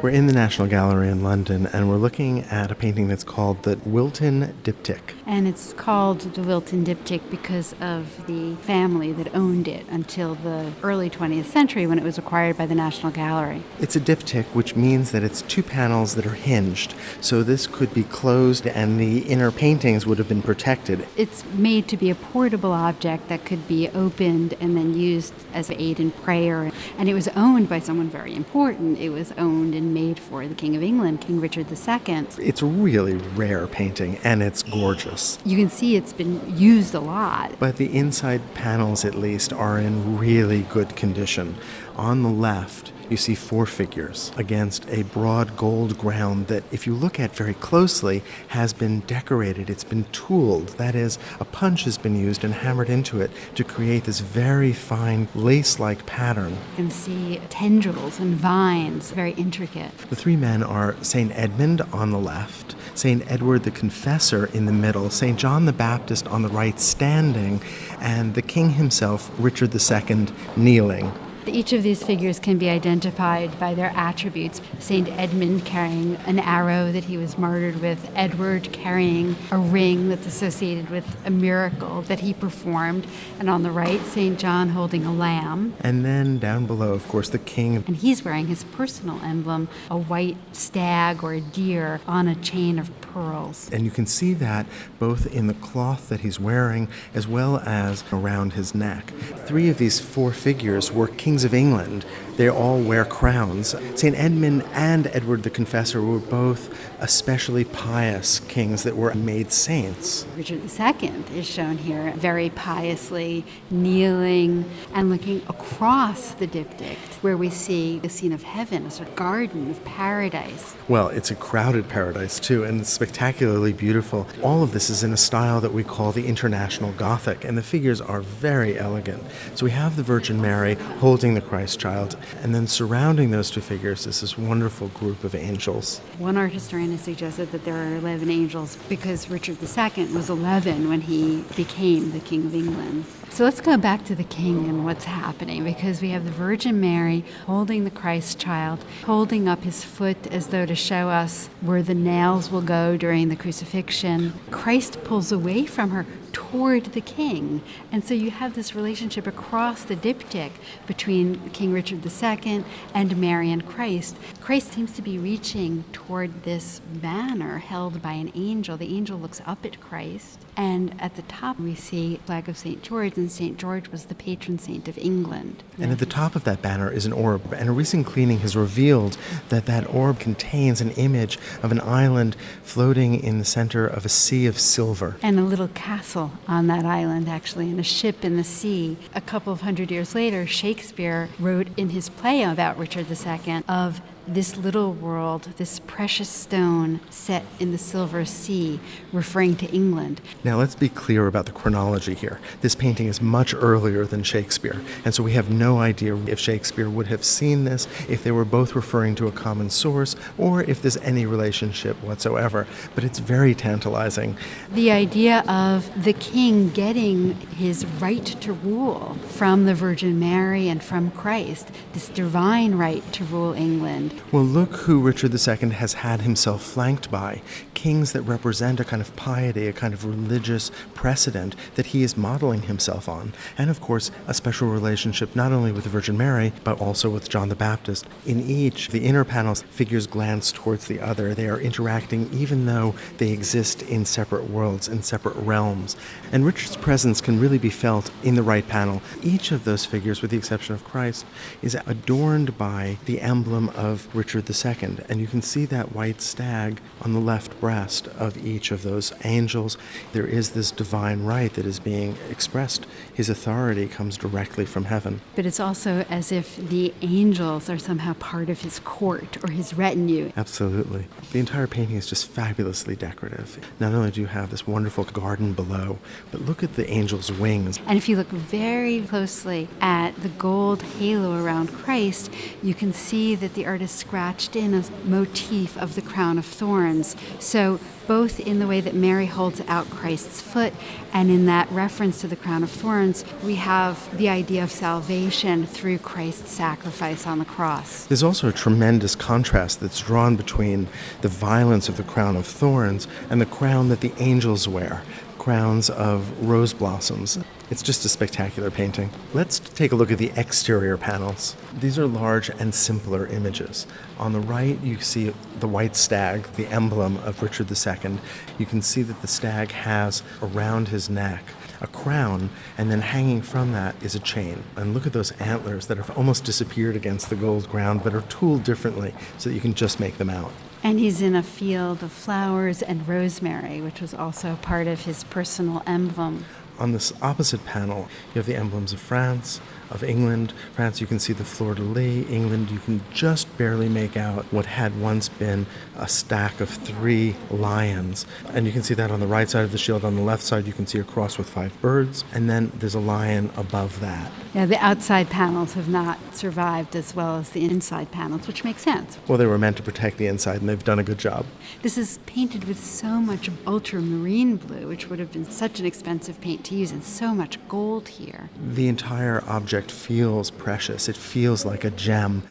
We're in the National Gallery in London, and we're looking at a painting that's called the Wilton Diptych. And it's called the Wilton Diptych because of the family that owned it until the early 20th century when it was acquired by the National Gallery. It's a diptych, which means that it's two panels that are hinged. So this could be closed and the inner paintings would have been protected. It's made to be a portable object that could be opened and then used as an aid in prayer. And it was owned by someone very important. It was owned and made for the King of England, King Richard II. It's a really rare painting, and it's gorgeous. You can see it's been used a lot. But the inside panels, at least, are in really good condition. On the left, you see four figures against a broad gold ground that, if you look at very closely, has been decorated. It's been tooled. That is, a punch has been used and hammered into it to create this very fine lace-like pattern. You can see tendrils and vines, very intricate. The three men are St. Edmund on the left, St. Edward the Confessor in the middle, St. John the Baptist on the right standing, and the king himself, Richard II, kneeling. Each of these figures can be identified by their attributes. St. Edmund carrying an arrow that he was martyred with, Edward carrying a ring that's associated with a miracle that he performed, and on the right, St. John holding a lamb. And then down below, of course, the king. And he's wearing his personal emblem, a white stag or a deer on a chain of pearls. And you can see that both in the cloth that he's wearing as well as around his neck. Three of these four figures were kings of England. They all wear crowns. St. Edmund and Edward the Confessor were both especially pious kings that were made saints. Richard II is shown here very piously kneeling and looking across the diptych, where we see the scene of heaven, a sort of garden of paradise. Well, it's a crowded paradise too, and it's spectacularly beautiful. All of this is in a style that we call the International Gothic, and the figures are very elegant. So we have the Virgin Mary holding the Christ child, and then surrounding those two figures is this wonderful group of angels. One art historian has suggested that there are 11 angels because Richard II was 11 when he became the King of England. So let's go back to the king and what's happening, because we have the Virgin Mary holding the Christ child, holding up his foot as though to show us where the nails will go during the crucifixion. Christ pulls away from her toward the king. And so you have this relationship across the diptych between King Richard II and Mary and Christ. Christ seems to be reaching toward this banner held by an angel. The angel looks up at Christ, and at the top we see the flag of St. George, and St. George was the patron saint of England. And at the top of that banner is an orb, and a recent cleaning has revealed that that orb contains an image of an island floating in the center of a sea of silver. And a little castle on that island, actually, and a ship in the sea. A couple of hundred years later, Shakespeare wrote in his play about Richard II of this little world, this precious stone set in the silver sea, referring to England. Now let's be clear about the chronology here. This painting is much earlier than Shakespeare, and so we have no idea if Shakespeare would have seen this, if they were both referring to a common source, or if there's any relationship whatsoever. But it's very tantalizing. The idea of the king getting his right to rule from the Virgin Mary and from Christ, this divine right to rule England. Well, look who Richard II has had himself flanked by. Kings that represent a kind of piety, a kind of religious precedent that he is modeling himself on. And of course, a special relationship not only with the Virgin Mary, but also with John the Baptist. In each, the inner panels, figures glance towards the other. They are interacting even though they exist in separate worlds, in separate realms. And Richard's presence can really be felt in the right panel. Each of those figures, with the exception of Christ, is adorned by the emblem of Richard II, and you can see that white stag on the left breast of each of those angels. There is this divine right that is being expressed. His authority comes directly from heaven. But it's also as if the angels are somehow part of his court or his retinue. Absolutely. The entire painting is just fabulously decorative. Not only do you have this wonderful garden below, but look at the angel's wings. And if you look very closely at the gold halo around Christ, you can see that the artist scratched in a motif of the crown of thorns. So both in the way that Mary holds out Christ's foot and in that reference to the crown of thorns, we have the idea of salvation through Christ's sacrifice on the cross. There's also a tremendous contrast that's drawn between the violence of the crown of thorns and the crown that the angels wear, crowns of rose blossoms. It's just a spectacular painting. Let's take a look at the exterior panels. These are large and simpler images. On the right, you see the white stag, the emblem of Richard II. You can see that the stag has around his neck a crown, and then hanging from that is a chain. And look at those antlers that have almost disappeared against the gold ground, but are tooled differently so that you can just make them out. And he's in a field of flowers and rosemary, which was also part of his personal emblem. On this opposite panel, you have the emblems of France, of England. France, you can see the fleur-de-lis. England, you can just barely make out what had once been a stack of 3 lions. And you can see that on the right side of the shield. On the left side, you can see a cross with 5 birds. And then there's a lion above that. Yeah, the outside panels have not survived as well as the inside panels, which makes sense. Well, they were meant to protect the inside, and they've done a good job. This is painted with so much ultramarine blue, which would have been such an expensive paint to use, and so much gold here. The entire object feels precious. It feels like a gem.